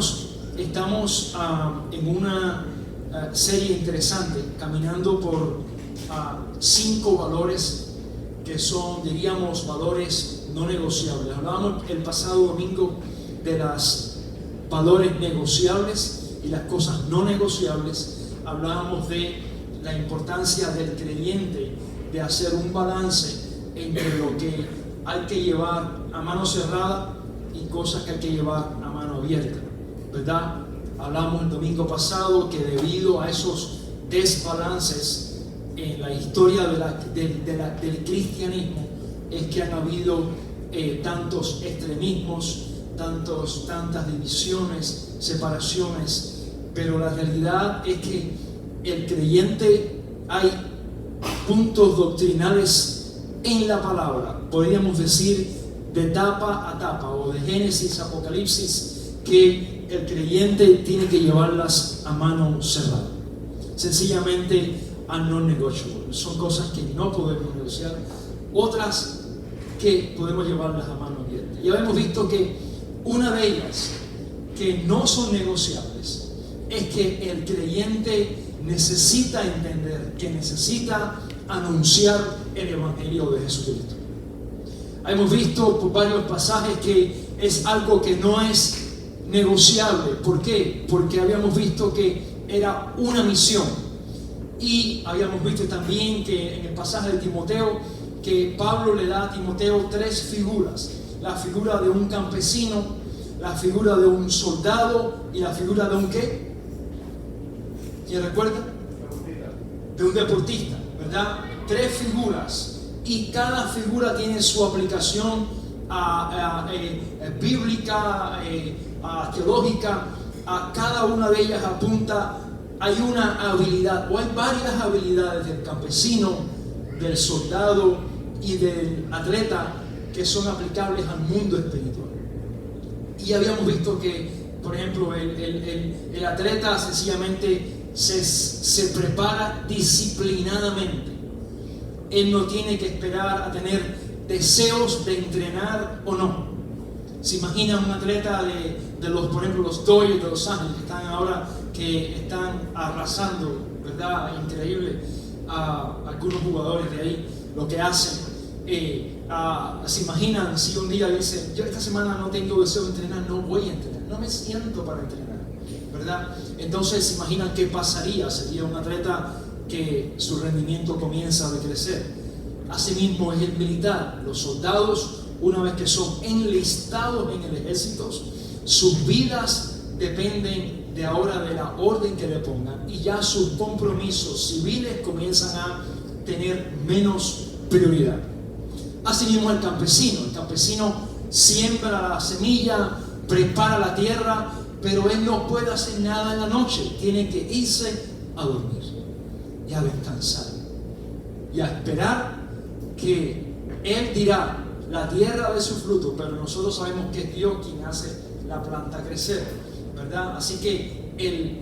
hermanos, estamos en una serie interesante, caminando por 5 valores que son, diríamos, valores no negociables. Hablábamos el pasado domingo de los valores negociables y las cosas no negociables. Hablábamos de la importancia del creyente de hacer un balance entre lo que hay que llevar a mano cerrada y cosas que hay que llevar a mano abierta, ¿verdad? Hablamos el domingo pasado que debido a esos desbalances en la historia del cristianismo es que han habido tantos extremismos, tantas divisiones, separaciones, pero la realidad es que el creyente, hay puntos doctrinales en la palabra, podríamos decir de tapa a tapa o de Génesis a Apocalipsis, que el creyente tiene que llevarlas a mano cerrada, sencillamente a non-negotiable. Son cosas que no podemos negociar, otras que podemos llevarlas a mano abierta. Ya hemos visto que una de ellas que no son negociables es que el creyente necesita entender, que necesita anunciar el Evangelio de Jesucristo. Hemos visto por varios pasajes que es algo que no es negociable. ¿Por qué? Porque habíamos visto que era una misión. Y habíamos visto también que en el pasaje de Timoteo, que Pablo le da a Timoteo 3 figuras. La figura de un campesino, la figura de un soldado y la figura de un ¿qué? ¿Quién recuerda? De un deportista, ¿verdad? 3 figuras. Y cada figura tiene su aplicación bíblica, teológica. A cada una de ellas apunta, hay una habilidad o hay varias habilidades del campesino, del soldado y del atleta que son aplicables al mundo espiritual. Y habíamos visto que, por ejemplo, el atleta sencillamente se prepara disciplinadamente. Él no tiene que esperar a tener deseos de entrenar o no. Se imagina un atleta de los, por ejemplo, los Dodgers de Los Ángeles, que están arrasando, ¿verdad? Increíble. Algunos jugadores de ahí, lo que hacen. Se imaginan si un día dicen, yo esta semana no tengo deseo de entrenar, no voy a entrenar, no me siento para entrenar, ¿verdad? Entonces se imaginan qué pasaría. Sería un atleta que su rendimiento comienza a decrecer. Asimismo es el militar. Los soldados, una vez que son enlistados en el ejército, sus vidas dependen de ahora de la orden que le pongan, y ya sus compromisos civiles comienzan a tener menos prioridad. Asimismo el campesino siembra la semilla, prepara la tierra, pero él no puede hacer nada en la noche, tiene que irse a dormir y a descansar y a esperar que él dirá la tierra de su fruto, pero nosotros sabemos que es Dios quien hace la planta crecer, ¿verdad? Así que el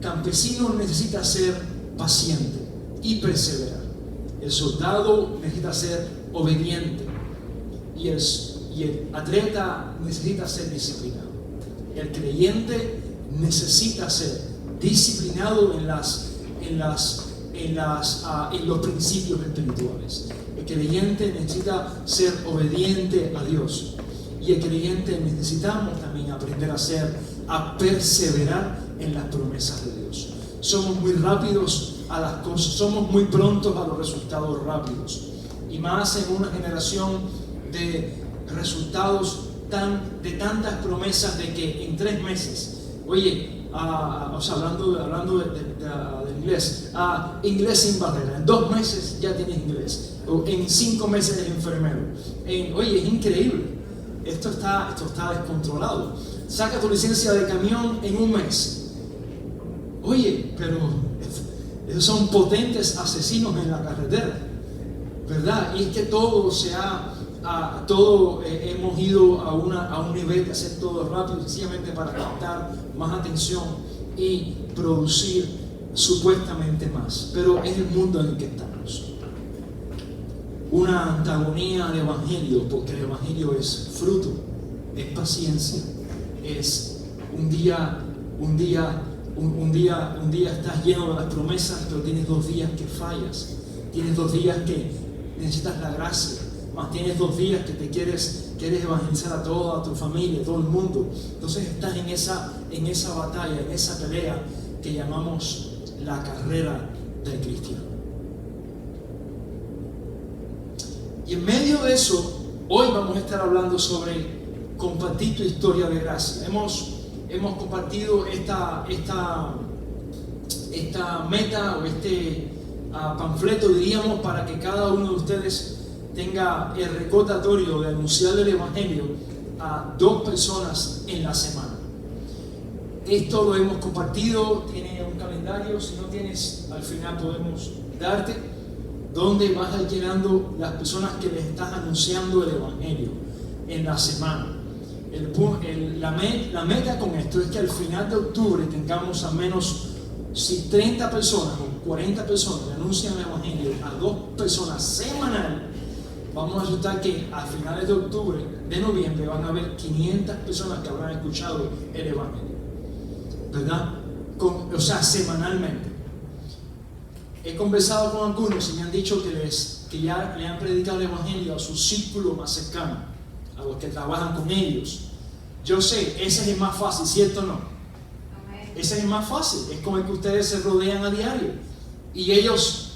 campesino necesita ser paciente y perseverar. El soldado necesita ser obediente y el atleta necesita ser disciplinado. El creyente necesita ser disciplinado en los principios espirituales. El creyente necesita ser obediente a Dios, y el creyente necesitamos también aprender a perseverar en las promesas de Dios. Somos muy rápidos a las cosas, somos muy prontos a los resultados rápidos, y más en una generación de resultados de tantas promesas, de que en 3 meses, oye, hablando del inglés, inglés sin barrera, en 2 meses ya tienes inglés, o en 5 meses eres enfermero. Oye, es increíble, esto está descontrolado. Saca tu licencia de camión en 1 mes. Oye, pero esos son potentes asesinos en la carretera, ¿verdad? Y es que hemos ido a un nivel de hacer todo rápido, sencillamente para captar más atención y producir supuestamente más. Pero es el mundo en el que estamos. Una antagonía al Evangelio, porque el Evangelio es fruto, es paciencia, es un día estás lleno de las promesas, pero tienes 2 días que fallas. Tienes 2 días que necesitas la gracia. Más tienes 2 días que quieres evangelizar a toda tu familia, a todo el mundo. Entonces estás en esa batalla, en esa pelea que llamamos la carrera del cristiano. Y en medio de eso, hoy vamos a estar hablando sobre compartir tu historia de gracia. Hemos compartido esta meta o panfleto, diríamos, para que cada uno de ustedes tenga el recordatorio de anunciar el Evangelio a 2 personas en la semana. Esto lo hemos compartido, tiene un calendario, si no tienes, al final podemos darte, donde vas a ir llenando las personas que les estás anunciando el Evangelio en la semana. La meta con esto es que al final de octubre tengamos al menos, si 30 personas o 40 personas le anuncian el Evangelio a 2 personas semanal, vamos a asustar que a finales de octubre, de noviembre, van a haber 500 personas que habrán escuchado el Evangelio, ¿verdad? O sea, semanalmente. He conversado con algunos y me han dicho que ya le han predicado el Evangelio a su círculo más cercano, a los que trabajan con ellos. Yo sé, ese es el más fácil, ¿cierto o no? Ese es el más fácil, es con el que ustedes se rodean a diario. Y ellos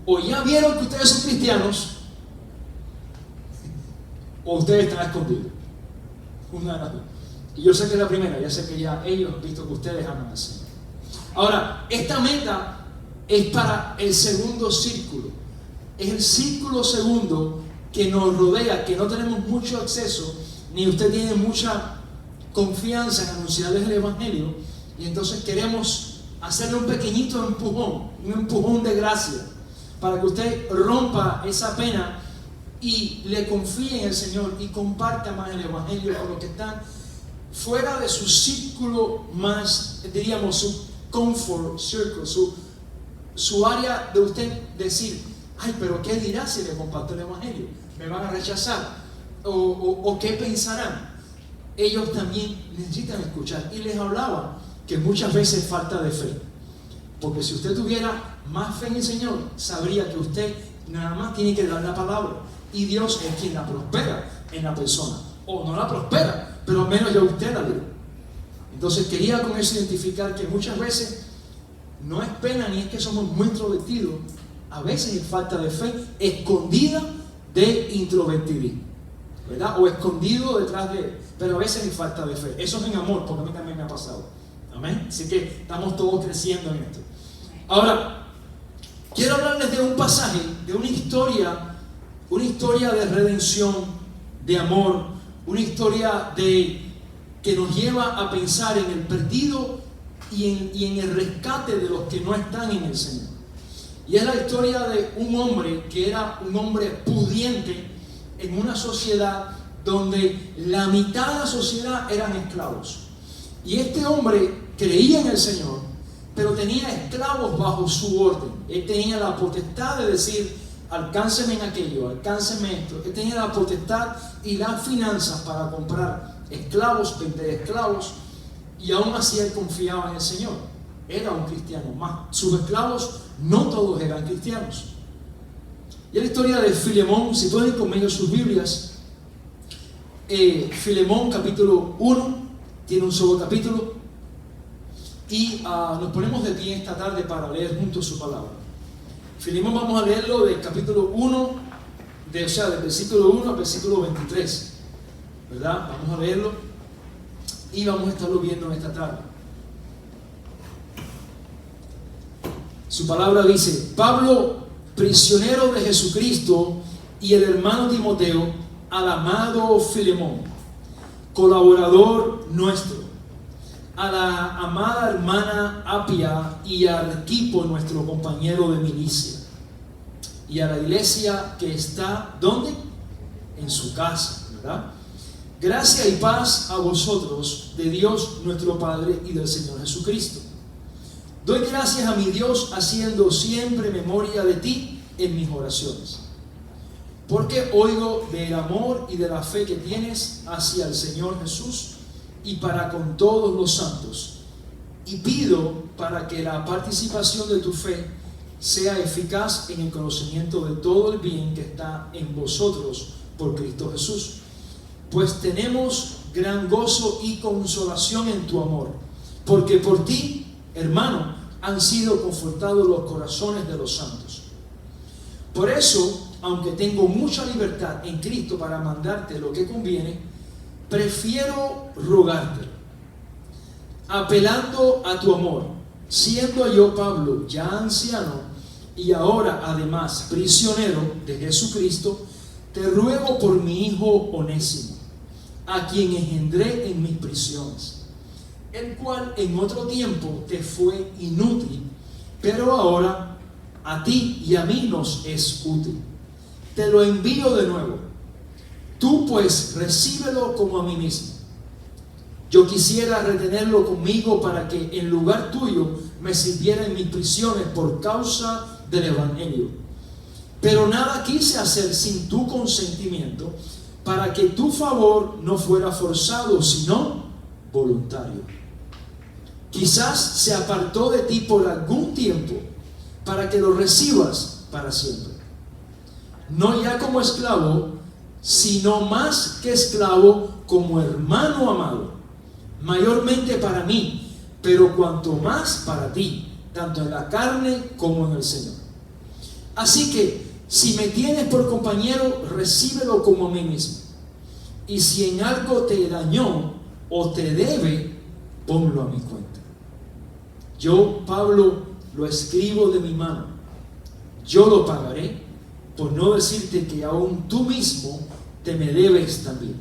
o ya vieron que ustedes son cristianos, o ustedes están escondidos. Una de las dos. Y yo sé que es la primera, ya sé que ya ellos han visto que ustedes aman al Señor. Ahora, esta meta es para el segundo círculo. Es el círculo segundo que nos rodea, que no tenemos mucho acceso, ni usted tiene mucha confianza en anunciarles el Evangelio, y entonces queremos hacerle un pequeñito empujón, un empujón de gracia, para que usted rompa esa pena y le confíe en el Señor y comparta más el Evangelio con los que están fuera de su círculo más, diríamos, su comfort circle, su área de usted decir, ay, pero ¿qué dirá si le comparto el Evangelio? ¿Me van a rechazar? ¿O qué pensarán? Ellos también necesitan escuchar. Y les hablaba que muchas veces falta de fe. Porque si usted tuviera más fe en el Señor, sabría que usted nada más tiene que dar la palabra. Y Dios es quien la prospera en la persona. O no la prospera, pero al menos ya usted la dio. Entonces quería con eso identificar que muchas veces no es pena ni es que somos muy introvertidos. A veces es falta de fe escondida de introvertido, ¿verdad? O escondido detrás de... Pero a veces es falta de fe. Eso es en amor, porque a mí también me ha pasado. Amén. Así que estamos todos creciendo en esto. Ahora, quiero hablarles de un pasaje, de una historia de redención, de amor, una historia que nos lleva a pensar en el perdido y en el rescate de los que no están en el Señor. Y es la historia de un hombre que era un hombre pudiente en una sociedad donde la mitad de la sociedad eran esclavos. Y este hombre creía en el Señor, pero tenía esclavos bajo su orden. Él tenía la potestad de decir, alcánceme en aquello, alcánceme esto. Él tenía la potestad y las finanzas para comprar esclavos, vender esclavos, y aún así él confiaba en el Señor. Era un cristiano más. Sus esclavos no todos eran cristianos. Y la historia de Filemón, si pueden ir conmigo sus Biblias, Filemón capítulo 1, tiene un solo capítulo, y nos ponemos de pie esta tarde para leer juntos su palabra. Filemón vamos a leerlo del capítulo 1, del versículo 1 al versículo 23, ¿verdad? Vamos a leerlo y vamos a estarlo viendo en esta tarde. Su palabra dice: Pablo, prisionero de Jesucristo, y el hermano Timoteo, al amado Filemón, colaborador nuestro, a la amada hermana Apia y a Arquipo, nuestro compañero de milicia, y a la iglesia que está, ¿dónde? En su casa, ¿verdad? Gracia y paz a vosotros, de Dios nuestro Padre y del Señor Jesucristo. Doy gracias a mi Dios haciendo siempre memoria de ti en mis oraciones, porque oigo del amor y de la fe que tienes hacia el Señor Jesús y para con todos los santos. Y pido para que la participación de tu fe sea eficaz en el conocimiento de todo el bien que está en vosotros por Cristo Jesús. Pues tenemos gran gozo y consolación en tu amor, porque por ti, hermano, han sido confortados los corazones de los santos. Por eso, aunque tengo mucha libertad en Cristo para mandarte lo que conviene, prefiero rogarte, apelando a tu amor, siendo yo, Pablo, ya anciano y ahora además prisionero de Jesucristo, te ruego por mi hijo Onésimo, a quien engendré en mis prisiones, el cual en otro tiempo te fue inútil, pero ahora a ti y a mí nos es útil. Te lo envío de nuevo. Tú pues recíbelo como a mí mismo. Yo quisiera retenerlo conmigo para que en lugar tuyo me sirviera en mis prisiones por causa del Evangelio. Pero nada quise hacer sin tu consentimiento, para que tu favor no fuera forzado, sino voluntario. Quizás se apartó de ti por algún tiempo, para que lo recibas para siempre. No ya como esclavo, sino más que esclavo, como hermano amado, mayormente para mí, pero cuanto más para ti, tanto en la carne como en el Señor. Así que, si me tienes por compañero, recíbelo como a mí mismo. Y si en algo te dañó o te debe, ponlo a mi cuenta. Yo, Pablo, lo escribo de mi mano. Yo lo pagaré, por no decirte que aún tú mismo te me debes también.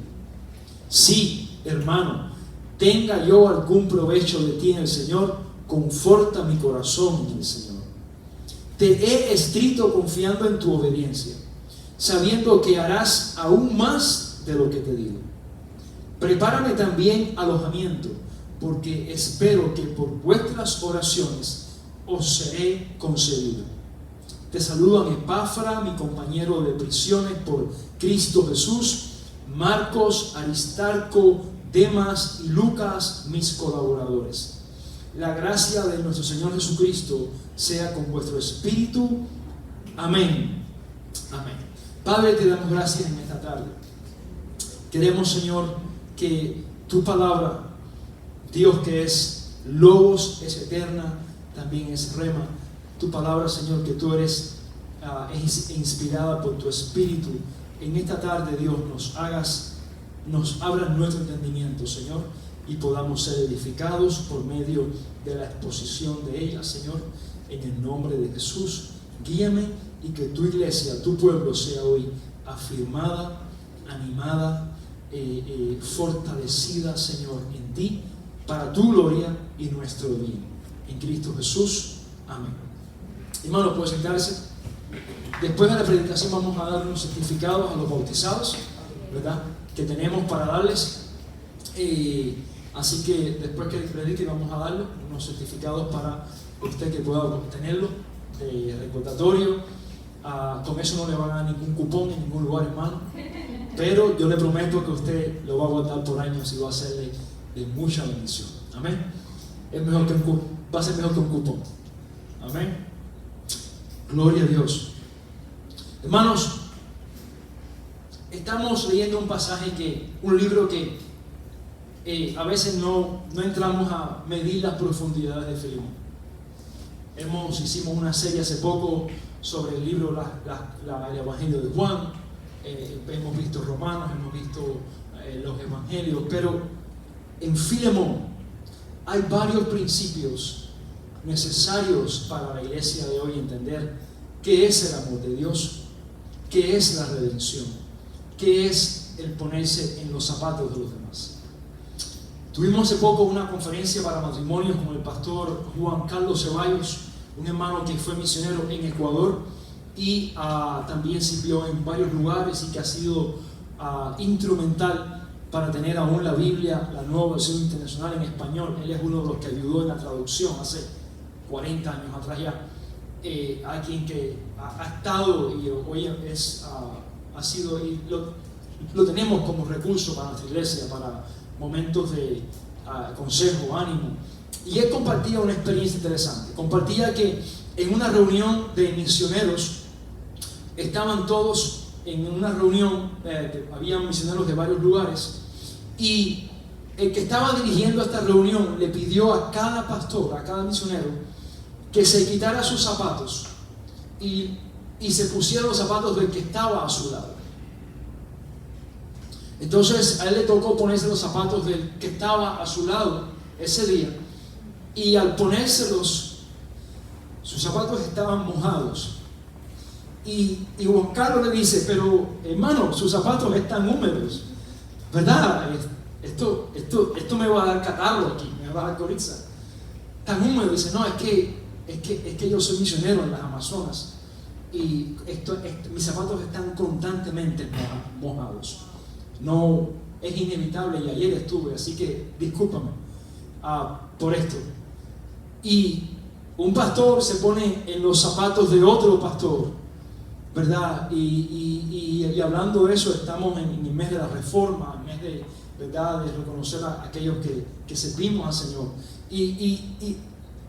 Sí, hermano, tenga yo algún provecho de ti en el Señor, conforta mi corazón en el Señor. Te he escrito confiando en tu obediencia, sabiendo que harás aún más de lo que te digo. Prepárame también alojamiento, porque espero que por vuestras oraciones os seré concedido. Te saludan Epafra, mi compañero de prisiones por Cristo Jesús, Marcos, Aristarco, Demas y Lucas, mis colaboradores. La gracia de nuestro Señor Jesucristo sea con vuestro espíritu. Amén. Amén. Padre, te damos gracias en esta tarde. Queremos, Señor, que tu palabra, Dios que es Logos, es eterna, también es Rema. Tu palabra, Señor, que tú eres inspirada por tu espíritu. En esta tarde, Dios, nos abras nuestro entendimiento, Señor, y podamos ser edificados por medio de la exposición de ella, Señor, en el nombre de Jesús. Guíame y que tu iglesia, tu pueblo sea hoy afirmada, animada, fortalecida, Señor, en ti, para tu gloria y nuestro bien. En Cristo Jesús. Amén. Hermanos, pueden sentarse. Después de la predicación vamos a dar unos certificados a los bautizados, ¿verdad?, que tenemos para darles. Así que después que predique vamos a darle unos certificados para usted que pueda obtenerlo de recordatorio. Con eso no le van a dar ningún cupón en ningún lugar, hermano, pero yo le prometo que usted lo va a guardar por años y va a serle de mucha bendición. Amén. Va a ser mejor que un cupón. Amén. Gloria a Dios. Hermanos, estamos leyendo un pasaje un libro que a veces no entramos a medir las profundidades de Filemón. Hicimos una serie hace poco sobre el libro el Evangelio de Juan. Hemos visto Romanos, hemos visto los Evangelios, pero en Filemón hay varios principios necesarios para la iglesia de hoy entender qué es el amor de Dios, qué es la redención, qué es el ponerse en los zapatos de los demás. Tuvimos hace poco una conferencia para matrimonios con el pastor Juan Carlos Ceballos, un hermano que fue misionero en Ecuador y también sirvió en varios lugares y que ha sido instrumental para tener aún la Biblia, la nueva versión internacional en español. Él es uno de los que ayudó en la traducción hace 40 años atrás ya. Alguien que ha estado y hoy ha sido, y lo tenemos como recurso para nuestra iglesia, momentos de consejo, ánimo. Y él compartía una experiencia interesante. Compartía que en una reunión de misioneros, estaban todos en una reunión, había misioneros de varios lugares, y el que estaba dirigiendo esta reunión le pidió a cada pastor, a cada misionero, que se quitara sus zapatos y se pusiera los zapatos del que estaba a su lado. Entonces a él le tocó ponerse los zapatos del que estaba a su lado ese día, y al ponérselos, sus zapatos estaban mojados. Y Juan Carlos le dice: pero hermano, sus zapatos están húmedos, ¿verdad? Esto me va a dar catarro aquí, me va a dar coriza. Tan húmedo. Dice: no, es que yo soy misionero en las Amazonas y mis zapatos están constantemente mojados. No, es inevitable, y ayer estuve, así que discúlpame por esto. Y un pastor se pone en los zapatos de otro pastor, ¿verdad? Y hablando de eso, estamos en el mes de la reforma, el mes de, ¿verdad?, de reconocer a aquellos que servimos al Señor. Y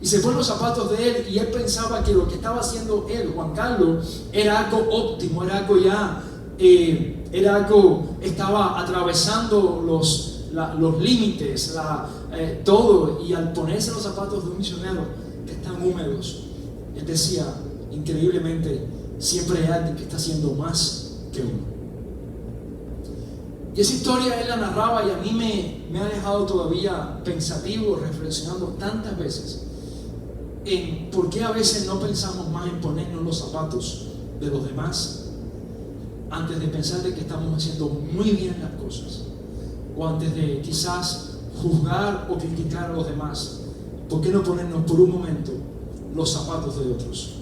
se pone los zapatos de él, y él pensaba que lo que estaba haciendo él, Juan Carlos, era algo óptimo, era algo ya, estaba atravesando los límites, todo. Y al ponerse los zapatos de un misionero que están húmedos, él decía: increíblemente, siempre hay alguien que está haciendo más que uno. Y esa historia él la narraba, y a mí me ha dejado todavía pensativo, reflexionando tantas veces en por qué a veces no pensamos más en ponernos los zapatos de los demás antes de pensar de que estamos haciendo muy bien las cosas, o antes de quizás juzgar o criticar a los demás. ¿Por qué no ponernos por un momento los zapatos de otros?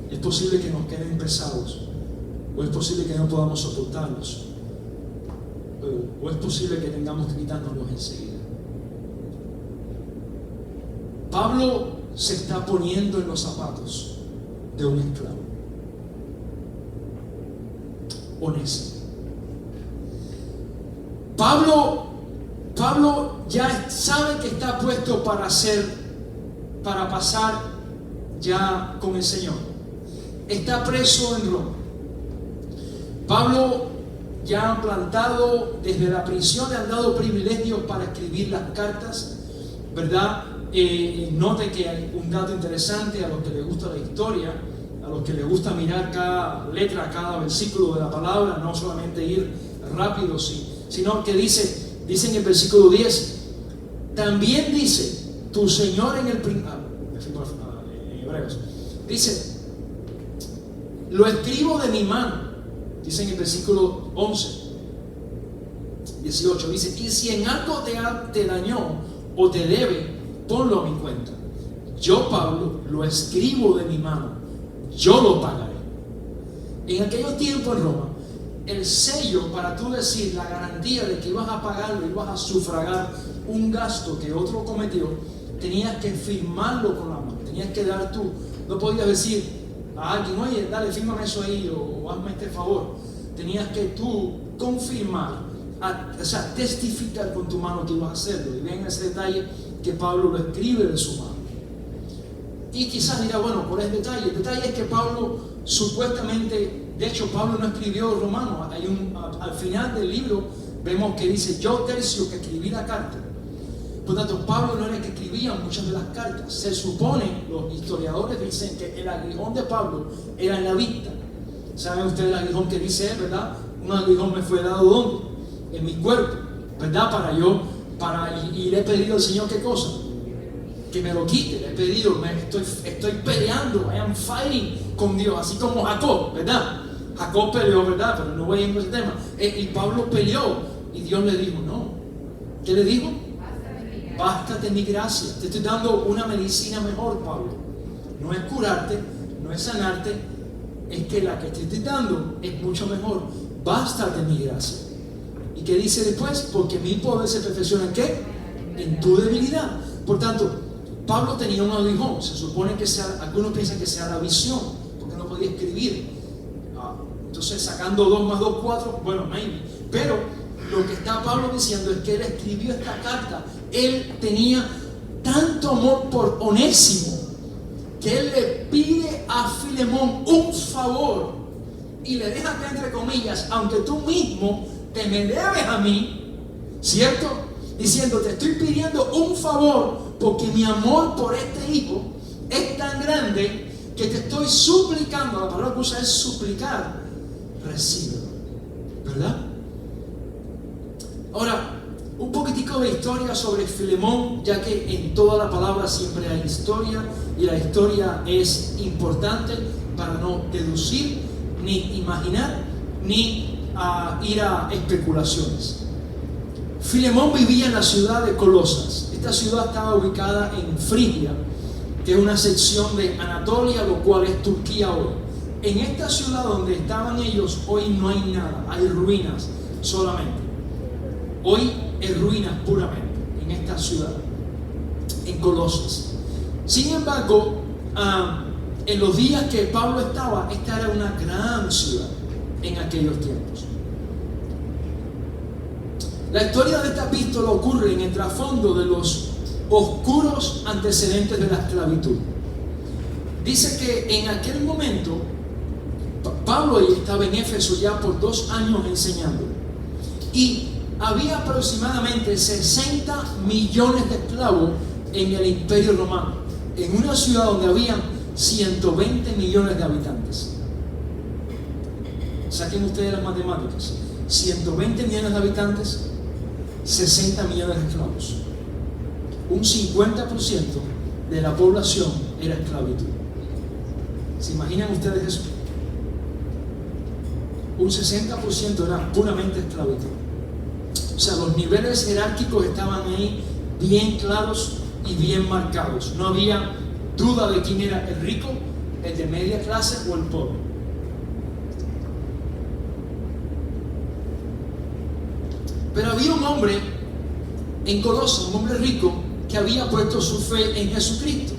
Es posible que nos queden pesados, o es posible que no podamos soportarlos, o es posible que tengamos que quitárnoslos enseguida. Pablo se está poniendo en los zapatos de un esclavo. Onésimo. Pablo ya sabe que está puesto para pasar ya con el Señor. Está preso en Roma. Pablo ya ha plantado desde la prisión, le han dado privilegios para escribir las cartas, ¿verdad? Note que hay un dato interesante a los que les gusta la historia, a los que les gusta mirar cada letra, cada versículo de la palabra, no solamente ir rápido, sino que dice en el versículo 10, también dice tu Señor en Hebreos, dice: lo escribo de mi mano, dice en el versículo 18, dice: y si en algo te dañó o te debe, ponlo a mi cuenta. Yo, Pablo, lo escribo de mi mano, yo lo pagaré. En aquellos tiempos en Roma, el sello para tú decir la garantía de que ibas a pagarlo, ibas a sufragar un gasto que otro cometió, tenías que firmarlo con la mano, tenías que dar tú. No podías decir a alguien: oye, dale, fírmame eso ahí, o hazme este favor. Tenías que tú confirmar, testificar con tu mano que ibas a hacerlo. Y ven ese detalle que Pablo lo escribe de su mano. Y quizás dirá: bueno, ¿cuál es el detalle? El detalle es que Pablo supuestamente, de hecho Pablo no escribió Romanos. Al final del libro vemos que dice: yo, Tercio, que escribí la carta. Por tanto, Pablo no era el que escribía muchas de las cartas. Se supone, los historiadores dicen que el aguijón de Pablo era en la vista. ¿Saben ustedes el aguijón que dice él, verdad? Un aguijón me fue dado ¿dónde? En mi cuerpo, ¿verdad? Y le he pedido al Señor, ¿qué cosa? Que me lo quite. Le he pedido, estoy peleando, I am fighting con Dios, así como Jacob, ¿verdad? Jacob peleó, ¿verdad? Pero no voy a ir en ese tema. Y Pablo peleó, y Dios le dijo: no. ¿Qué le dijo? Bástate mi gracia. Te estoy dando una medicina mejor, Pablo. No es curarte, no es sanarte, es que la que te estoy dando es mucho mejor. Bástate mi gracia. ¿Y qué dice después? Porque mi poder se perfecciona ¿en qué? En tu debilidad. Por tanto, Pablo tenía un aguijón. Se supone que algunos piensan que sea la visión, porque no podía escribir. Entonces, sacando 2 más 2, 4, bueno, maybe. Pero lo que está Pablo diciendo es que él escribió esta carta. Él tenía tanto amor por Onésimo que él le pide a Filemón un favor y le deja que, entre comillas, aunque tú mismo te me debes a mí, ¿cierto? Diciendo, te estoy pidiendo un favor porque mi amor por este hijo es tan grande que te estoy suplicando. La palabra que usa es suplicar, recíbelo, ¿verdad? Ahora, un poquitico de historia sobre Filemón, ya que en toda la palabra siempre hay historia y la historia es importante para no deducir, ni imaginar, ni ir a especulaciones. Filemón vivía en la ciudad de Colosas. Esta ciudad estaba ubicada en Frigia, que es una sección de Anatolia, lo cual es Turquía hoy. En esta ciudad donde estaban ellos, hoy no hay nada, hay ruinas solamente. Hoy es ruinas puramente en esta ciudad, en Colosas. Sin embargo, en los días que Pablo estaba, esta era una gran ciudad en aquellos tiempos. La historia de esta epístola ocurre en el trasfondo de los oscuros antecedentes de la esclavitud. Dice que en aquel momento Pablo estaba en Éfeso ya por 2 años enseñando, y había aproximadamente 60 millones de esclavos en el Imperio Romano, en una ciudad donde habían 120 millones de habitantes. Saquen ustedes las matemáticas: 120 millones de habitantes, 60 millones de esclavos. Un 50% de la población era esclavitud. ¿Se imaginan ustedes eso? Un 60% era puramente esclavitud. O sea, los niveles jerárquicos estaban ahí bien claros y bien marcados. No había duda de quién era el rico, el de media clase o el pobre. Pero había un hombre en Colosas, un hombre rico, que había puesto su fe en Jesucristo.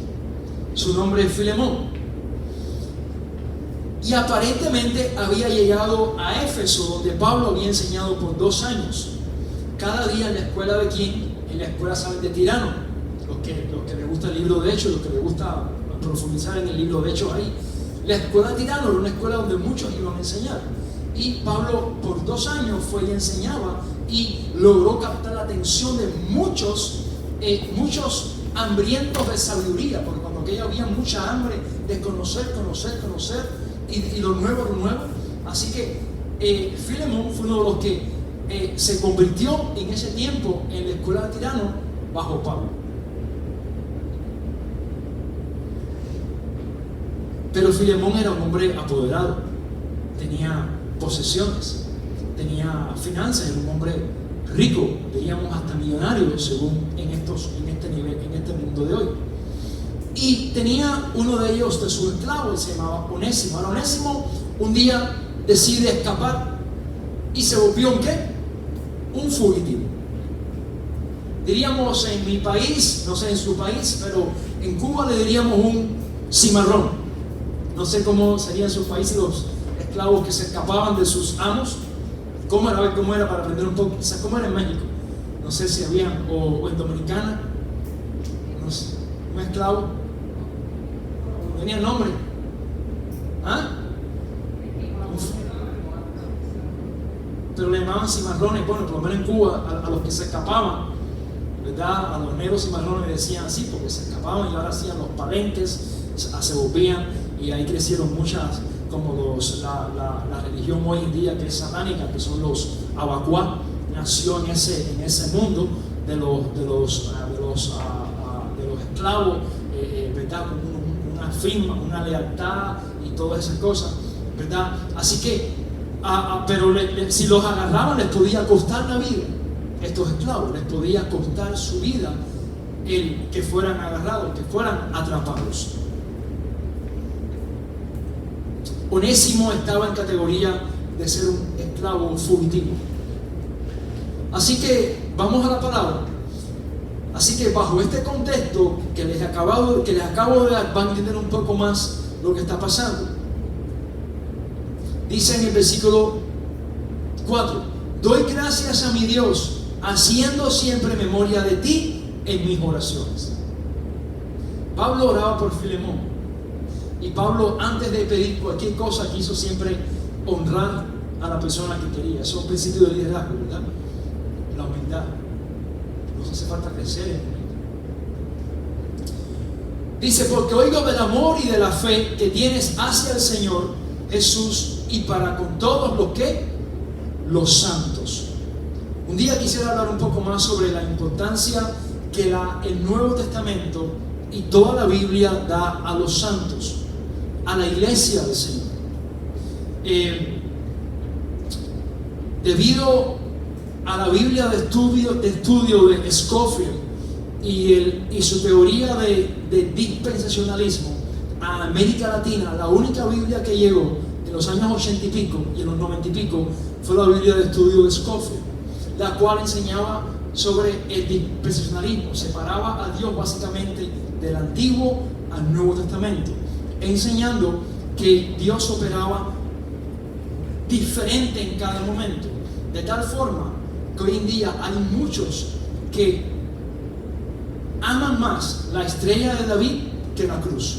Su nombre es Filemón. Y aparentemente había llegado a Éfeso, donde Pablo había enseñado por 2 años. Cada día en la escuela de quién? En la escuela saben de Tirano. Los que les gusta el libro de Hechos, los que les gusta profundizar en el libro de Hechos ahí. La escuela de Tirano era una escuela donde muchos iban a enseñar. Y Pablo por 2 años fue y enseñaba, y logró captar la atención de muchos hambrientos de sabiduría, porque cuando aquella había mucha hambre de conocer y lo nuevo. Así que Filemón fue uno de los que se convirtió en ese tiempo en la escuela de Tirano bajo Pablo. Pero Filemón era un hombre apoderado, tenía posesiones, tenía finanzas, era un hombre rico, diríamos hasta millonario según en este nivel, en este mundo de hoy. Y tenía uno de ellos, de sus esclavos, se llamaba Onésimo. Ahora Onésimo un día decide escapar y se volvió ¿un qué? Un fugitivo. Diríamos en mi país, no sé en su país, pero en Cuba le diríamos un cimarrón. No sé cómo sería en su país los esclavos que se escapaban de sus amos. ¿Cómo era? A ver cómo era para aprender un poco. Quizás cómo era en México. No sé si había, o en Dominicana. No sé. Un esclavo. Tenía nombre. ¿Ah? Pero le llamaban cimarrones. Bueno, por lo menos en Cuba, a los que se escapaban, ¿verdad? A los negros cimarrones le decían así, porque se escapaban y ahora hacían los palenques, se volvían, y ahí crecieron muchas, como la religión hoy en día que es satánica, que son los abacuá. Nació en ese mundo de los esclavos, ¿verdad? Una firma, una lealtad y todas esas cosas, ¿verdad? Así que, pero si los agarraban les podía costar la vida. Estos esclavos les podía costar su vida el que fueran agarrados, que fueran atrapados. Onésimo estaba en categoría de ser un esclavo fugitivo. Así que vamos a la palabra. Así que bajo este contexto que les acabo de dar, van a entender un poco más lo que está pasando. Dice en el versículo 4: Doy gracias a mi Dios, haciendo siempre memoria de ti en mis oraciones. Pablo oraba por Filemón. Y Pablo, antes de pedir cualquier cosa, quiso siempre honrar a la persona que quería. Eso es un principio de liderazgo, ¿verdad? La humildad. Nos hace falta crecer en humildad. Dice, porque oigo del amor y de la fe que tienes hacia el Señor Jesús y para con todos los santos. Un día quisiera hablar un poco más sobre la importancia que el Nuevo Testamento y toda la Biblia da a los santos, a la iglesia del Señor. Debido a la Biblia de estudio de Scofield y su teoría de dispensacionalismo a América Latina, la única Biblia que llegó en los años 80 y pico y en los 90 y pico fue la Biblia de estudio de Scofield, la cual enseñaba sobre el dispensacionalismo, separaba a Dios básicamente del Antiguo al Nuevo Testamento, enseñando que Dios operaba diferente en cada momento, de tal forma que hoy en día hay muchos que aman más la estrella de David que la cruz,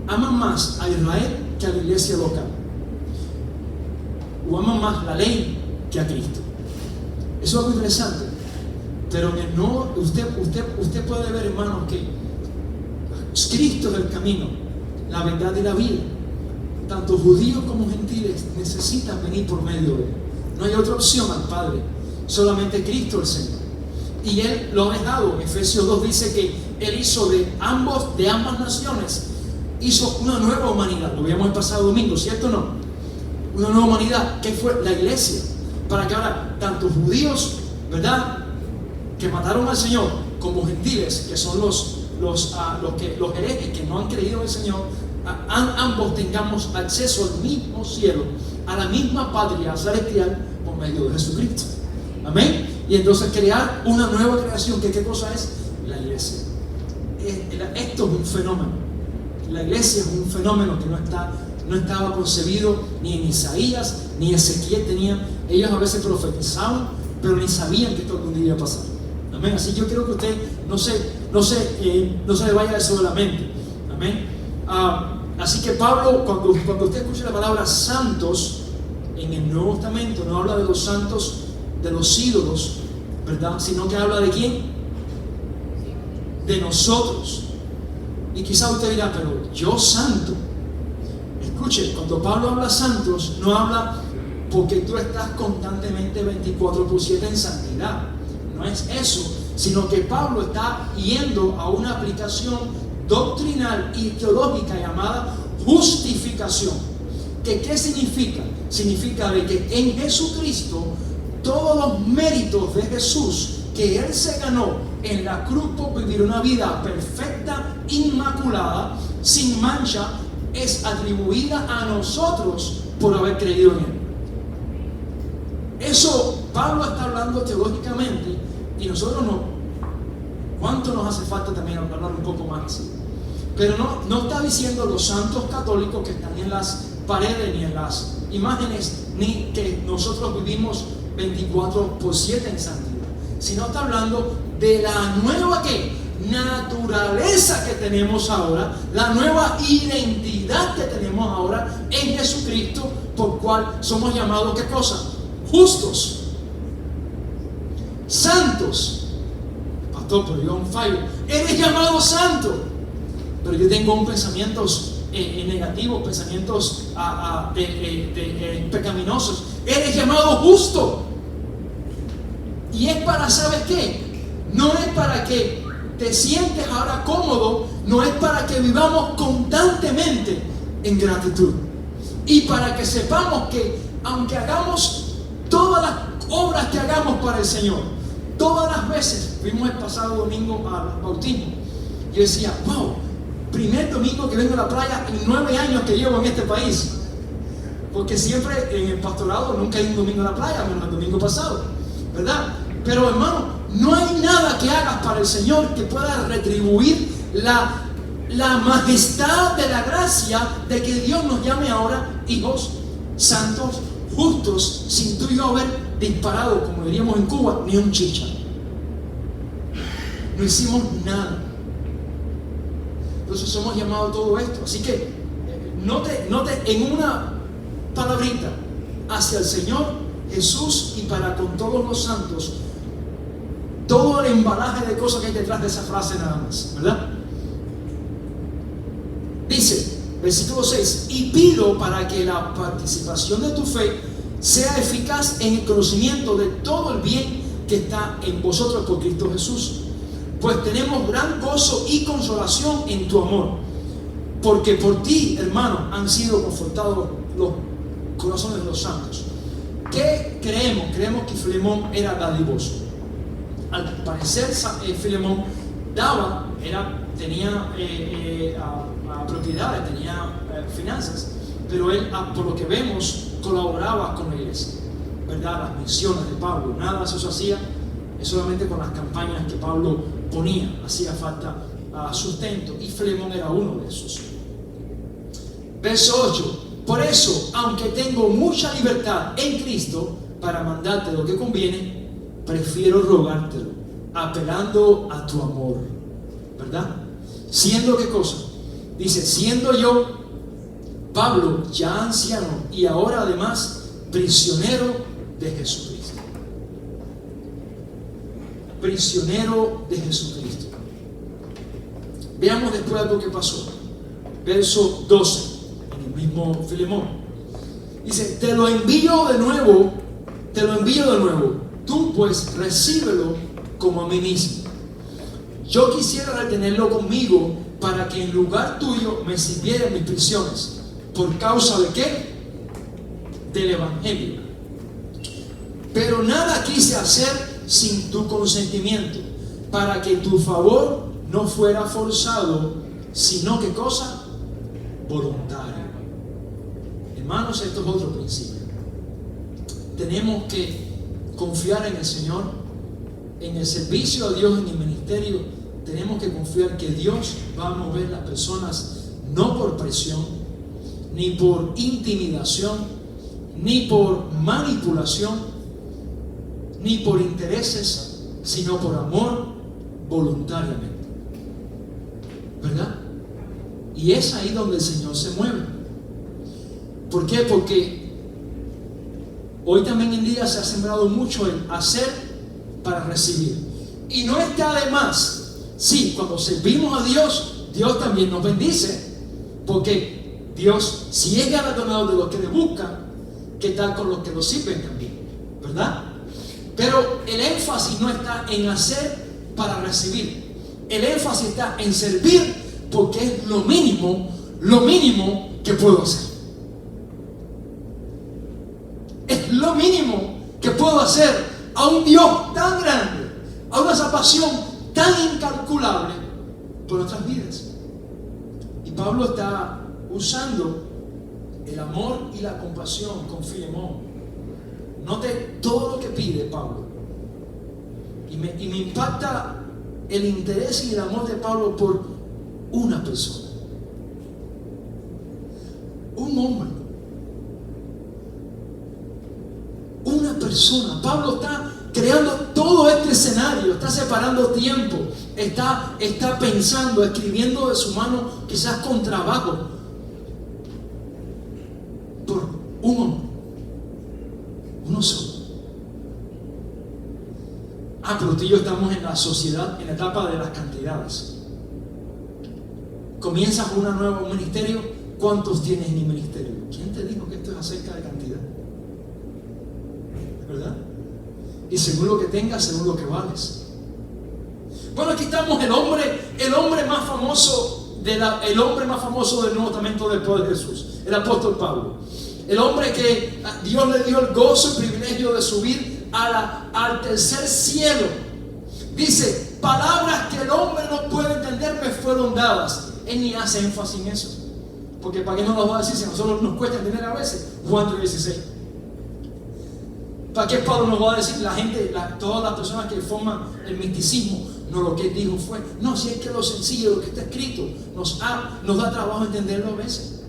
aman más a Israel que a la iglesia local, o aman más la ley que a Cristo. Eso es algo interesante, pero que no, usted puede ver, hermanos, que Cristo es el camino, la verdad y la vida. Tanto judíos como gentiles necesitan venir por medio de Él. No hay otra opción al Padre, solamente Cristo el Señor. Y Él lo ha dejado. Efesios 2 dice que Él hizo de ambas naciones, hizo una nueva humanidad. Lo veíamos el pasado domingo, ¿cierto o no? Una nueva humanidad, que fue la iglesia, para que ahora tanto judíos, ¿verdad?, que mataron al Señor, como gentiles, que son los herejes que no han creído en el Señor, ambos tengamos acceso al mismo cielo, a la misma patria celestial por medio de Jesucristo. Amén. Y entonces crear una nueva creación, que ¿qué cosa es? La iglesia. Esto es un fenómeno. La iglesia es un fenómeno que no estaba concebido ni en Isaías ni Ezequiel tenían. Ellos a veces profetizaban, pero ni sabían que esto algún día iba a pasar. Amén. Así yo creo que usted no se le vaya eso de la mente. Amén. Así que Pablo, cuando usted escucha la palabra santos en el Nuevo Testamento, no habla de los santos de los ídolos, ¿verdad?, sino que habla de ¿quién? De nosotros. Y quizá usted dirá, pero yo santo. Escuche, cuando Pablo habla santos, no habla porque tú estás constantemente 24/7 en santidad. No es eso, sino que Pablo está yendo a una aplicación doctrinal y teológica llamada justificación. ¿Qué significa? Significa de que en Jesucristo todos los méritos de Jesús que Él se ganó en la cruz por vivir una vida perfecta, inmaculada, sin mancha, es atribuida a nosotros por haber creído en Él. Eso Pablo está hablando teológicamente, y nosotros no. ¿Cuánto nos hace falta también hablar un poco más? Pero no está diciendo los santos católicos que están en las paredes ni en las imágenes, ni que nosotros vivimos 24/7 en santidad, sino está hablando de la nueva naturaleza que tenemos ahora, la nueva identidad que tenemos ahora en Jesucristo, por cual somos llamados, ¿qué cosa? Justos, santos. Pastor, pero yo un fallo. Eres llamado santo, pero yo tengo pensamientos negativos, pensamientos pecaminosos. Eres llamado justo. Y es para, ¿sabes qué? No es para que te sientes ahora cómodo, no es para que vivamos constantemente en gratitud. Y para que sepamos que aunque hagamos todas las obras que hagamos para el Señor, todas las veces, fuimos el pasado domingo al bautismo, yo decía, wow, primer domingo que vengo a la playa en 9 años que llevo en este país, porque siempre en el pastorado nunca hay un domingo en la playa, menos el domingo pasado, ¿verdad? Pero hermano, no hay nada que hagas para el Señor que pueda retribuir la majestad de la gracia de que Dios nos llame ahora hijos santos, justos, sin tú y yo haber disparado, como diríamos en Cuba, ni un chicha. No hicimos nada. Entonces somos llamados a todo esto. Así que note en una palabrita hacia el Señor Jesús y para con todos los santos, todo el embalaje de cosas que hay detrás de esa frase nada más, ¿verdad? Dice, versículo 6, y pido para que la participación de tu fe sea eficaz en el conocimiento de todo el bien que está en vosotros por Cristo Jesús. Pues tenemos gran gozo y consolación en tu amor, porque por ti, hermano, han sido confortados los corazones de los santos. ¿Qué creemos? Creemos que Filemón era dadivoso. Al parecer, Filemón tenía propiedades, tenía finanzas, pero él, por lo que vemos, colaboraba con la iglesia, ¿verdad? Las misiones de Pablo, nada de eso se hacía, es solamente con las campañas que Pablo ponía, hacía falta sustento, y Filemón era uno de esos. Verso 8, por eso, aunque tengo mucha libertad en Cristo para mandarte lo que conviene, prefiero rogártelo, apelando a tu amor, ¿verdad? Siendo qué cosa, dice, siendo yo, Pablo, ya anciano y ahora además prisionero de Jesucristo. Prisionero de Jesucristo. Veamos después algo que pasó. Verso 12, en el mismo Filemón. Dice, te lo envío de nuevo. Tú pues recíbelo como a mí mismo. Yo quisiera retenerlo conmigo para que en lugar tuyo me sirviera en mis prisiones. ¿Por causa de qué? Del Evangelio. Pero nada quise hacer sin tu consentimiento, para que tu favor no fuera forzado, sino que cosa voluntaria. Hermanos, esto es otro principio. Tenemos que confiar en el Señor, en el servicio a Dios, en el ministerio. Tenemos que confiar que Dios va a mover las personas no por presión, ni por intimidación, ni por manipulación, ni por intereses, sino por amor voluntariamente, ¿verdad? Y es ahí donde el Señor se mueve. ¿Por qué? Porque hoy también en día se ha sembrado mucho el hacer para recibir, y no está de más. Sí, cuando servimos a Dios, Dios también nos bendice, porque Dios, si es galardonado de los que le buscan, ¿qué tal con los que lo sirven también? ¿Verdad? Pero el énfasis no está en hacer para recibir. El énfasis está en servir, porque es lo mínimo que puedo hacer. Es lo mínimo que puedo hacer a un Dios tan grande, a una salvación tan incalculable por nuestras vidas. Y Pablo está usando el amor y la compasión con Filemón. Note todo lo que pide Pablo. Y me impacta el interés y el amor de Pablo por una persona. Un hombre. Una persona. Pablo está creando todo este escenario, está separando tiempo, está pensando, escribiendo de su mano, quizás con trabajo, por un hombre, uno solo. Pero tú y yo estamos en la sociedad, en la etapa de las cantidades. Comienzas con un nuevo ministerio. ¿Cuántos tienes en el ministerio? ¿Quién te dijo que esto es acerca de cantidad? ¿Verdad? Y según lo que tengas, según lo que vales. Bueno, aquí estamos el hombre más famoso del Nuevo Testamento después de Jesús, el apóstol Pablo. El hombre que Dios le dio el gozo y privilegio de subir al tercer cielo. Dice, palabras que el hombre no puede entender me fueron dadas. Él ni hace énfasis en eso, porque ¿para qué no nos va a decir si a nosotros nos cuesta entender a veces? Juan 3:16. ¿Para qué Pablo nos va a decir todas las personas que forman el misticismo? No, lo que él dijo fue, no, si es que lo sencillo, lo que está escrito, nos da trabajo entenderlo a veces.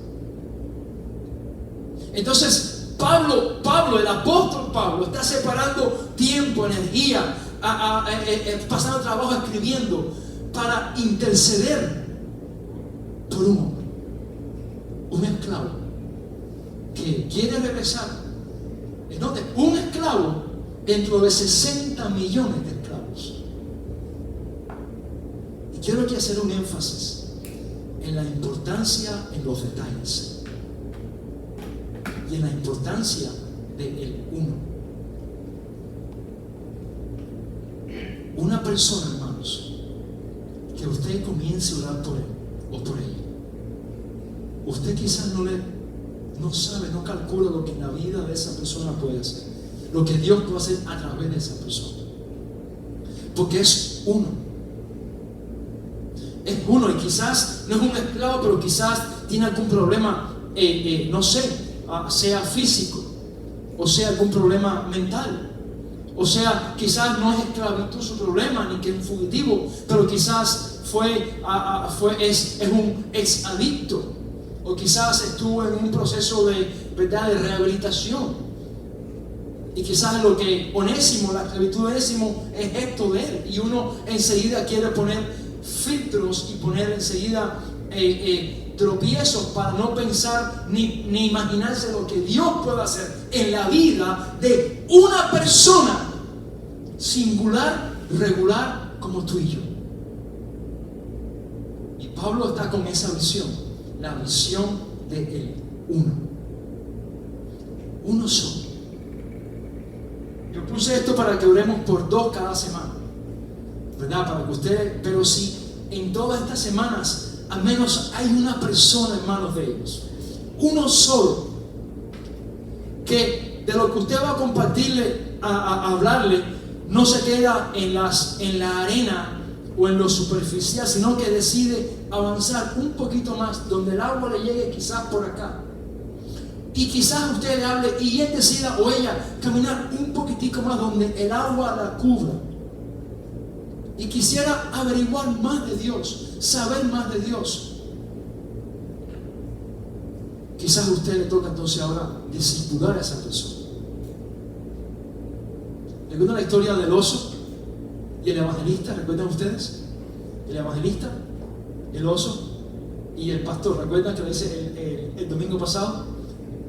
Entonces, Pablo, el apóstol Pablo, está separando tiempo, energía, pasando trabajo escribiendo para interceder por un hombre, un esclavo que quiere regresar. Note, un esclavo dentro de 60 millones de esclavos. Y quiero aquí hacer un énfasis en la importancia en los detalles y en la importancia del uno. Una persona, hermanos, que usted comience a orar por él o por ella, usted quizás no sabe, no calcula lo que en la vida de esa persona puede hacer, lo que Dios puede hacer a través de esa persona, porque es uno. Es uno, y quizás no es un esclavo, pero quizás tiene algún problema, no sé, sea físico, o sea algún problema mental, o sea quizás no es esclavitud su problema, ni que es un fugitivo, pero quizás es un exadicto, o quizás estuvo en un proceso de rehabilitación, y quizás lo que Onésimo, la esclavitud de Onésimo es esto de él, y uno enseguida quiere poner filtros y poner enseguida tropiezos para no pensar ni imaginarse lo que Dios puede hacer en la vida de una persona singular, regular como tú y yo. Y Pablo está con esa visión, la visión de el uno solo. Yo puse esto para que oremos por 2 cada semana, ¿verdad? Para que ustedes, pero si en todas estas semanas al menos hay una persona en manos de ellos, uno solo, que de lo que usted va a compartirle, a hablarle, no se queda en la arena o en lo superficial, sino que decide avanzar un poquito más, donde el agua le llegue quizás por acá, y quizás usted le hable y él decida o ella caminar un poquitico más donde el agua la cubra, y quisiera averiguar más de Dios, saber más de Dios. Quizás a usted le toca entonces ahora discipular a esa persona. ¿Recuerdan la historia del oso y el evangelista? ¿Recuerdan ustedes? El evangelista, el oso y el pastor. ¿Recuerdan que lo hice el domingo pasado?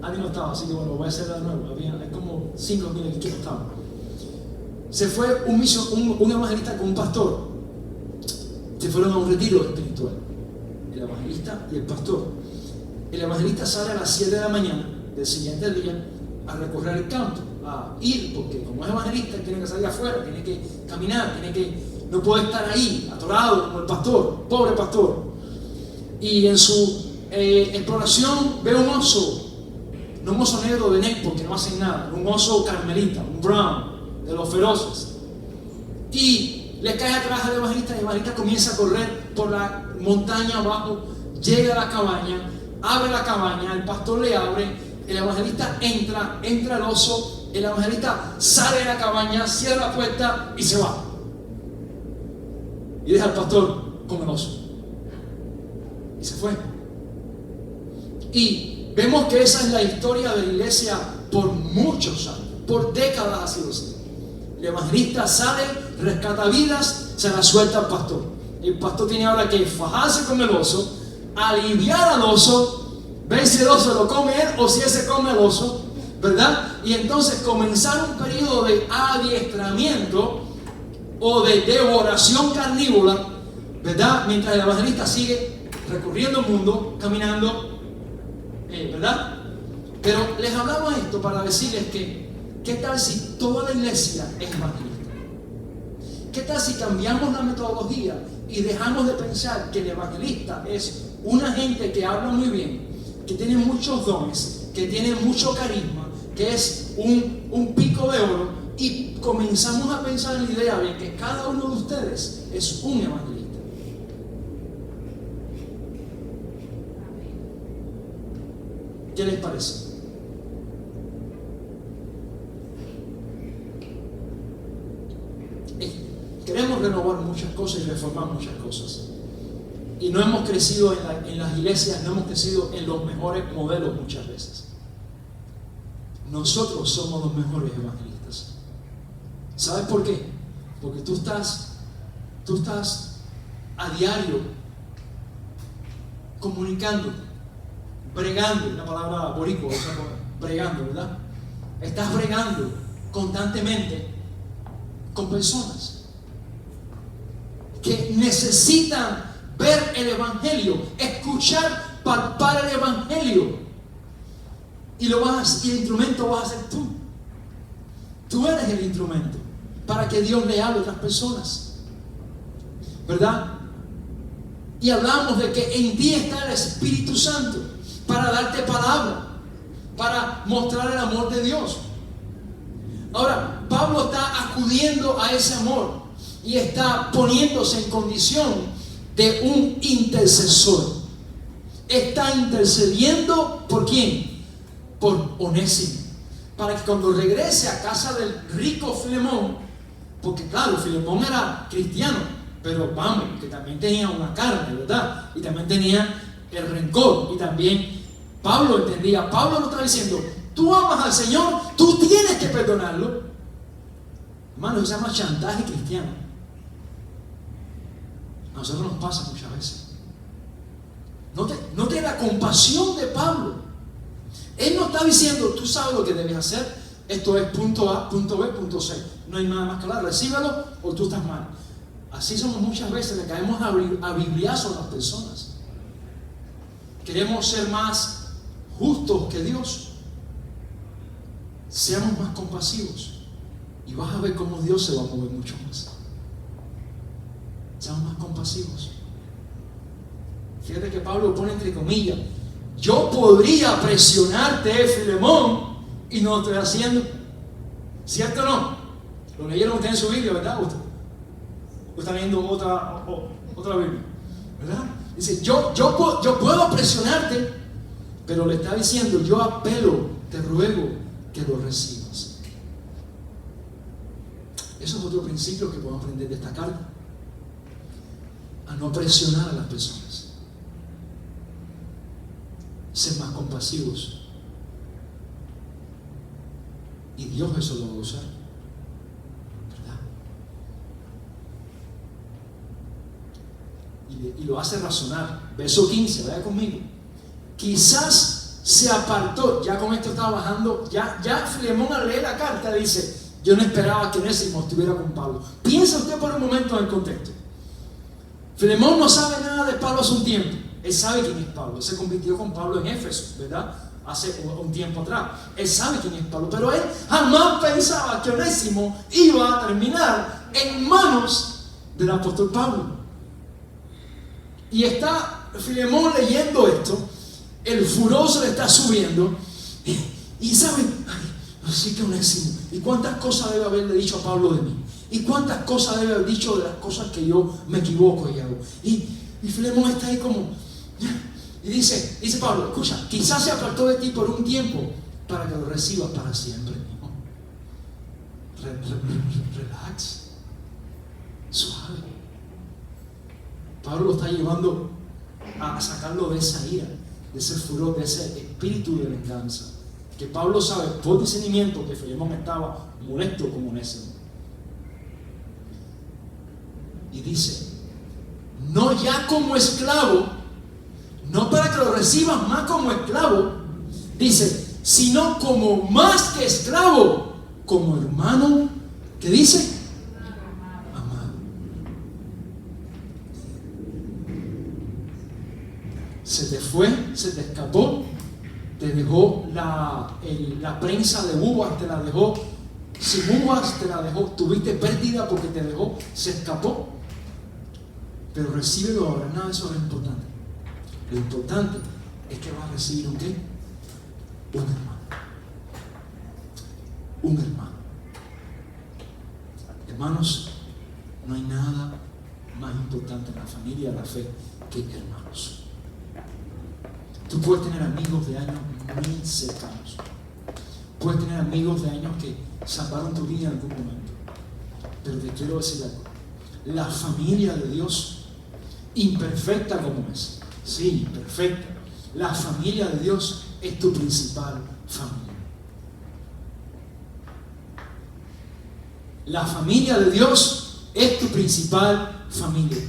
Alguien no estaba, así que bueno, lo voy a hacer de nuevo. Hay como 5.000 que no estaban. Se fue un evangelista con un pastor. Se fueron a un retiro espiritual. El evangelista y el pastor. El evangelista sale a las 7 de la mañana del siguiente día a recorrer el campo, a ir, porque como es evangelista tiene que salir afuera, tiene que caminar, no puede estar ahí atorado como el pastor, pobre pastor. Y en su exploración ve un oso, no un oso negro de Nec porque no hacen nada, un oso carmelita, un brown, de los feroces, y le cae atrás al evangelista, y el evangelista comienza a correr por la montaña abajo, llega a la cabaña, abre la cabaña, el pastor le abre, el evangelista entra el oso, el evangelista sale de la cabaña, cierra la puerta y se va, y deja al pastor con el oso, y se fue. Y vemos que esa es la historia de la iglesia por muchos años, por décadas ha sido así. El evangelista sale, rescata vidas, se la suelta al pastor. El pastor tiene ahora que fajarse con el oso, aliviar al oso, ver si el oso lo come él o si él se come el oso, ¿verdad? Y entonces comenzar un periodo de adiestramiento o de devoración carnívora, ¿verdad? Mientras el evangelista sigue recorriendo el mundo, caminando, ¿verdad? Pero les hablaba esto para decirles que ¿qué tal si toda la iglesia es evangelista? ¿Qué tal si cambiamos la metodología y dejamos de pensar que el evangelista es una gente que habla muy bien, que tiene muchos dones, que tiene mucho carisma, que es un pico de oro, y comenzamos a pensar en la idea de que cada uno de ustedes es un evangelista? ¿Qué les parece? Queremos renovar muchas cosas y reformar muchas cosas. Y no hemos crecido en las iglesias, no hemos crecido en los mejores modelos muchas veces. nosotros somos los mejores evangelistas. ¿Sabes por qué? Porque tú estás a diario comunicándote, bregando, una palabra boricua, bregando, ¿verdad? Estás bregando constantemente con personas que necesitan ver el evangelio, escuchar, palpar el evangelio, y el instrumento vas a ser tú. Tú eres el instrumento para que Dios le hable a otras personas, ¿verdad? Y hablamos de que en ti está el Espíritu Santo para darte palabra, para mostrar el amor de Dios. Ahora, Pablo está acudiendo a ese amor y está poniéndose en condición de un intercesor. Está intercediendo ¿por quién? Por Onésimo, para que cuando regrese a casa del rico Filemón, porque claro, Filemón era cristiano, pero vamos, que también tenía una carne, ¿verdad? Y también tenía el rencor, y también Pablo entendía, Pablo lo está diciendo, tú amas al Señor, tú tienes que perdonarlo. Hermano, eso se llama chantaje cristiano. A nosotros nos pasa muchas veces. Note la compasión de Pablo. Él no está diciendo, tú sabes lo que debes hacer, esto es punto A, punto B, punto C. No hay nada más que hablar, recíbelo o tú estás mal. Así somos muchas veces, le caemos a bibliazos a las personas. Queremos ser más justos que Dios. Seamos más compasivos y vas a ver cómo Dios se va a mover mucho más. Seamos más compasivos. Fíjate que Pablo pone entre comillas, yo podría presionarte, Filemón, y no lo estoy haciendo. ¿Cierto o no? Lo leyeron ustedes en su Biblia, ¿verdad? Usted está leyendo otra Biblia, ¿verdad? Dice, yo puedo presionarte, pero le está diciendo, yo apelo, te ruego que lo recibas. Eso es otro principio que podemos aprender de esta carta. A no presionar a las personas. Ser más compasivos. Y Dios eso lo va a usar, ¿verdad? Y lo hace razonar. Verso 15, vaya conmigo. Quizás se apartó, ya con esto estaba bajando, ya Filemón al leer la carta dice, yo no esperaba que Onésimo estuviera con Pablo. Piensa usted por un momento en el contexto. Filemón no sabe nada de Pablo hace un tiempo. Él sabe quién es Pablo. Él se convirtió con Pablo en Éfeso, ¿verdad? Hace un tiempo atrás. Él sabe quién es Pablo. Pero él jamás pensaba que Onésimo iba a terminar en manos del apóstol Pablo. Y está Filemón leyendo esto. El furor se le está subiendo. Y sabe, así que Onésimo. ¿Y cuántas cosas debe haberle dicho a Pablo de mí? ¿Y cuántas cosas debe haber dicho de las cosas que yo me equivoco y hago? Y Filemón está ahí como... Y dice Pablo, escucha, quizás se apartó de ti por un tiempo para que lo recibas para siempre. Relax. Suave. Pablo lo está llevando a sacarlo de esa ira, de ese furor, de ese espíritu de venganza. Que Pablo sabe por discernimiento que Filemón estaba molesto como Onésimo. Y dice, no ya como esclavo, no para que lo recibas más como esclavo, dice, sino como más que esclavo, como hermano, ¿qué dice? Amado. Se te fue, se te escapó, te dejó la prensa de uvas, te la dejó sin uvas, te la dejó, tuviste pérdida porque te dejó, se escapó. Pero recíbelo ahora, nada de eso es lo importante. Lo importante es que vas a recibir un ¿qué? Un hermano. Un hermano. Hermanos, no hay nada más importante en la familia de la fe que hermanos. Tú puedes tener amigos de años muy cercanos. Puedes tener amigos de años que salvaron tu vida en algún momento. Pero te quiero decir algo. La familia de Dios, imperfecta como es, sí, perfecta, la familia de Dios es tu principal familia. La familia de Dios es tu principal familia.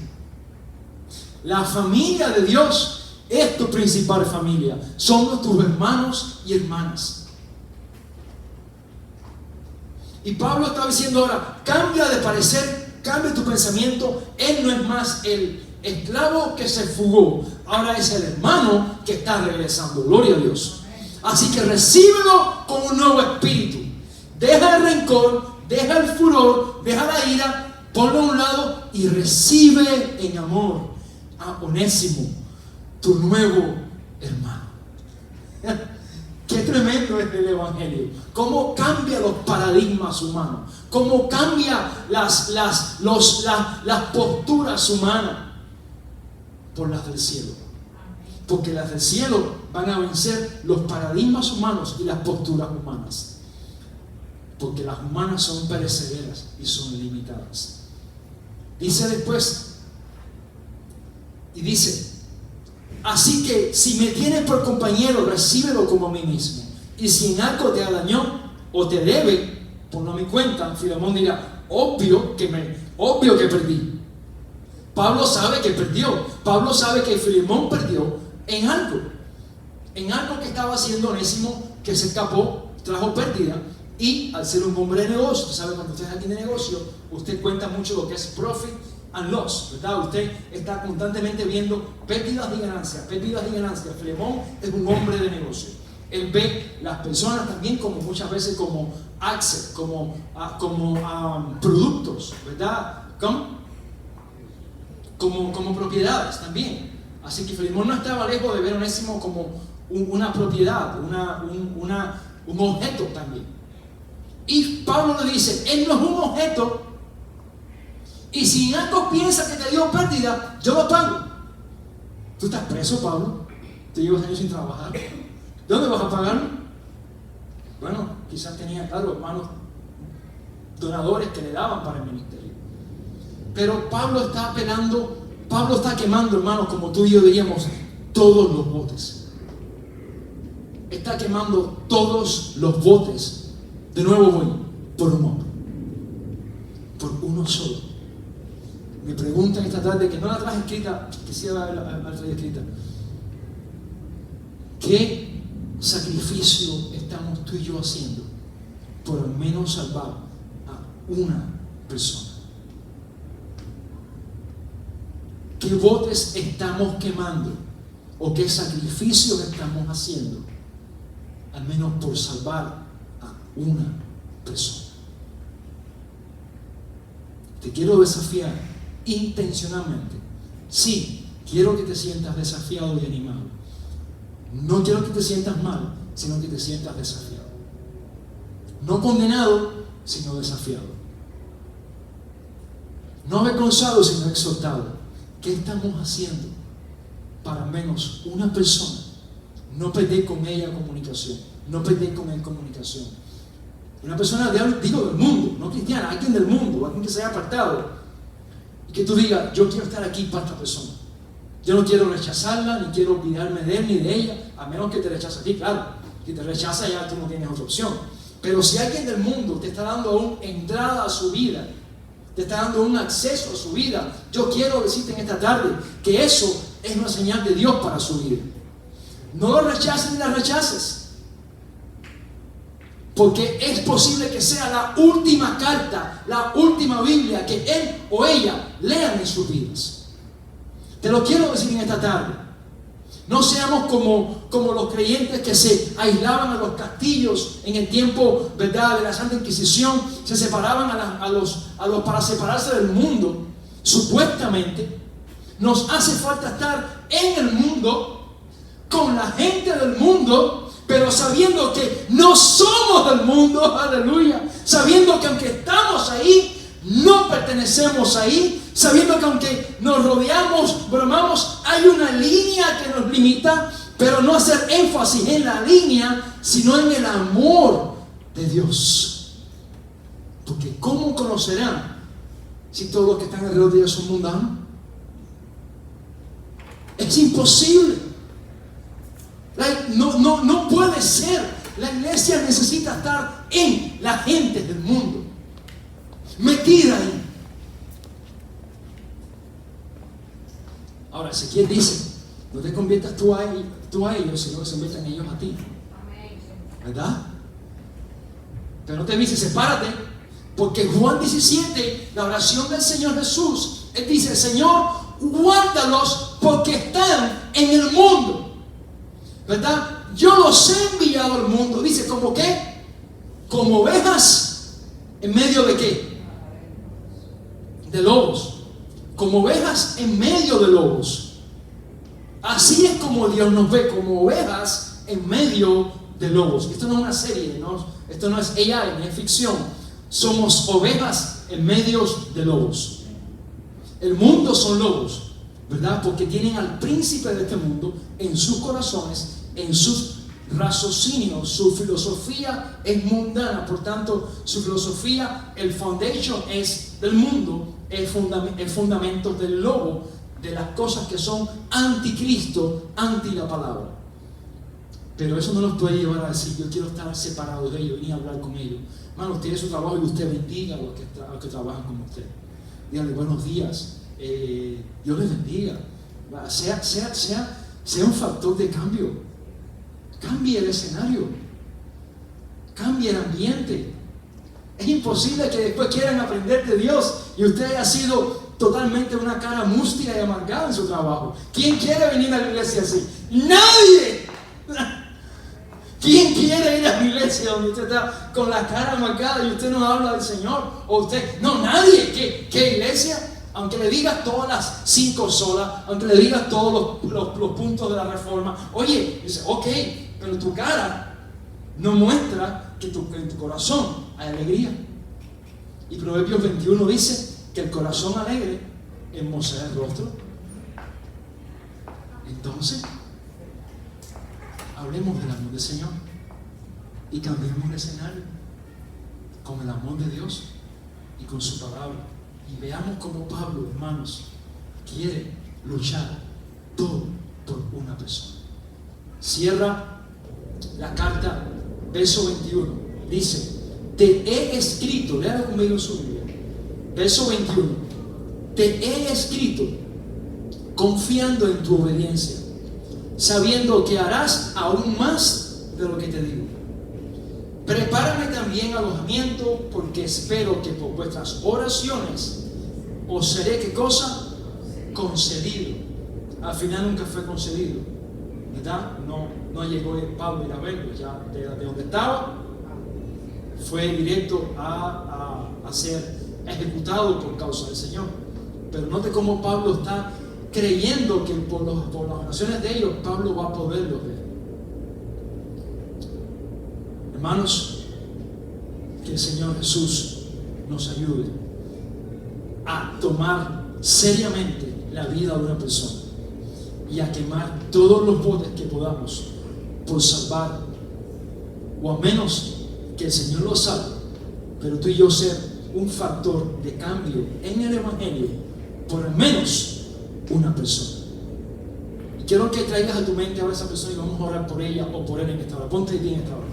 La familia de Dios es tu principal familia. Somos tus hermanos y hermanas. Y Pablo está diciendo ahora, cambia de parecer, cambia tu pensamiento. Él no es más el esclavo que se fugó, ahora es el hermano que está regresando. Gloria a Dios. Así que recíbelo con un nuevo espíritu. Deja el rencor, deja el furor, deja la ira, ponlo a un lado y recibe en amor a Onésimo, tu nuevo hermano. Qué tremendo es el evangelio. Cómo cambia los paradigmas humanos, cómo cambia las posturas humanas por las del cielo. Porque las del cielo van a vencer los paradigmas humanos y las posturas humanas. Porque las humanas son perecederas y son limitadas. Dice después, y dice: así que si me tienes por compañero, recíbelo como a mí mismo. Y si en algo te dañó o te debe, ponlo a mi cuenta. Filemón dirá: obvio que perdí. Pablo sabe que perdió. Pablo sabe que Filemón perdió en algo que estaba haciendo Onésimo, que se escapó, trajo pérdida. Y al ser un hombre de negocio, usted sabe, cuando usted es aquí de negocio, usted cuenta mucho lo que es profit and loss, ¿verdad? Usted está constantemente viendo pérdidas y ganancias, pérdidas y ganancias. Filemón es un hombre de negocio. Él ve las personas también como muchas veces como assets, como productos, ¿verdad? Como propiedades también. Así que Filemón no estaba lejos de ver a Onésimo como una propiedad, un objeto también. Y Pablo le dice: él no es un objeto, y si en algo piensa que te dio pérdida, yo lo pago. Tú estás preso, Pablo. Te llevas años sin trabajar. ¿Dónde vas a pagarlo? Bueno, quizás tenía, claro, hermanos donadores que le daban para el ministerio. Pero Pablo está apelando, Pablo está quemando, hermanos, como tú y yo diríamos, todos los botes. Está quemando todos los botes. De nuevo voy, por un hombre, por uno solo. Me preguntan esta tarde, que no la traje escrita, quisiera haberla escrita: ¿qué sacrificio estamos tú y yo haciendo por al menos salvar a una persona? ¿Qué botes estamos quemando? ¿O qué sacrificios estamos haciendo al menos por salvar una persona? Te quiero desafiar intencionalmente. Sí, quiero que te sientas desafiado y animado. No quiero que te sientas mal, sino que te sientas desafiado. No condenado, sino desafiado. No avergonzado, sino exhortado. ¿Qué estamos haciendo para al menos una persona? No perder con ella comunicación. No perder con él comunicación. Una persona, digo, del mundo, no cristiana, alguien del mundo, alguien que se haya apartado. Y que tú digas: yo quiero estar aquí para esta persona. Yo no quiero rechazarla, ni quiero olvidarme de él ni de ella, a menos que te rechace a ti, claro. Si te rechaza, ya tú no tienes otra opción. Pero si alguien del mundo te está dando una entrada a su vida, te está dando un acceso a su vida, yo quiero decirte en esta tarde que eso es una señal de Dios para su vida. No lo rechaces ni la rechaces. Porque es posible que sea la última carta, la última Biblia que él o ella lean en sus vidas. Te lo quiero decir en esta tarde. No seamos como los creyentes que se aislaban a los castillos en el tiempo, ¿verdad?, de la Santa Inquisición. Se separaban para separarse del mundo. Supuestamente nos hace falta estar en el mundo, con la gente del mundo, pero sabiendo que no somos del mundo, aleluya. Sabiendo que aunque estamos ahí, no pertenecemos ahí. Sabiendo que aunque nos rodeamos, bromamos, hay una línea que nos limita, pero no hacer énfasis en la línea, sino en el amor de Dios. Porque ¿cómo conocerán si todos los que están alrededor de ellos son mundanos? Es imposible. No puede ser. La iglesia necesita estar en la gente del mundo. metida ahí. Ahora, Ezequiel dice, no te conviertas tú a ellos, sino que se conviertan ellos a ti. ¿Verdad? Pero no te dice, sepárate, porque Juan 17, la oración del Señor Jesús, Él dice, Señor, guárdalos porque están en el mundo. ¿Verdad? Yo los he enviado al mundo. Dice, ¿como qué? Como ovejas en medio de qué? De lobos. Como ovejas en medio de lobos. Así es como Dios nos ve, como ovejas en medio de lobos. Esto no es una serie, ¿no? Esto no es AI, no es ficción. Somos ovejas en medio de lobos. El mundo son lobos, ¿verdad? Porque tienen al príncipe de este mundo en sus corazones, en sus raciocinios. Su filosofía es mundana, por tanto, su filosofía, el foundation es del mundo, el fundamento del lobo, de las cosas que son anticristo, anti la palabra. Pero eso no los puede llevar a decir, yo quiero estar separado de ellos, ni hablar con ellos. Hermano, usted tiene su trabajo y usted bendiga a los que trabajan con usted. Díganle buenos días, Dios les bendiga. Sea un factor de cambio. Cambie el escenario, cambie el ambiente. Es imposible que después quieran aprender de Dios y usted haya sido totalmente una cara mustia y amargada en su trabajo. ¿Quién quiere venir a la iglesia así? ¡Nadie! ¿Quién quiere ir a la iglesia donde usted está con la cara amargada y usted no habla del Señor? O usted, no, nadie. ¿Qué iglesia? Aunque le digas todas las 5 solas, aunque le digas todos los puntos de la reforma, oye, dice, ok, pero tu cara no muestra que en tu corazón hay alegría. Y Proverbios 21 dice que el corazón alegre hermosea el rostro. Entonces, hablemos del amor del Señor y cambiemos el escenario con el amor de Dios y con su palabra. Y veamos cómo Pablo, hermanos, quiere luchar todo por una persona. Cierra la carta, verso 21. Dice, te he escrito, léalo conmigo en su Biblia. Verso 21. Te he escrito confiando en tu obediencia, sabiendo que harás aún más de lo que te digo. Prepárame también alojamiento, porque espero que por vuestras oraciones os seré, ¿qué cosa? Concedido. Al final nunca fue concedido, ¿verdad? No llegó Pablo a ir a verlo, ya de donde estaba fue directo a ser ejecutado por causa del Señor. Pero note cómo Pablo está creyendo que por las oraciones de ellos Pablo va a poderlos ver. Hermanos, que el Señor Jesús nos ayude a tomar seriamente la vida de una persona y a quemar todos los botes que podamos por salvar, o a menos que el Señor lo salve, pero tú y yo ser un factor de cambio en el Evangelio por al menos una persona. Y quiero que traigas a tu mente ahora esa persona y vamos a orar por ella o por él en esta hora. Ponte bien en esta hora.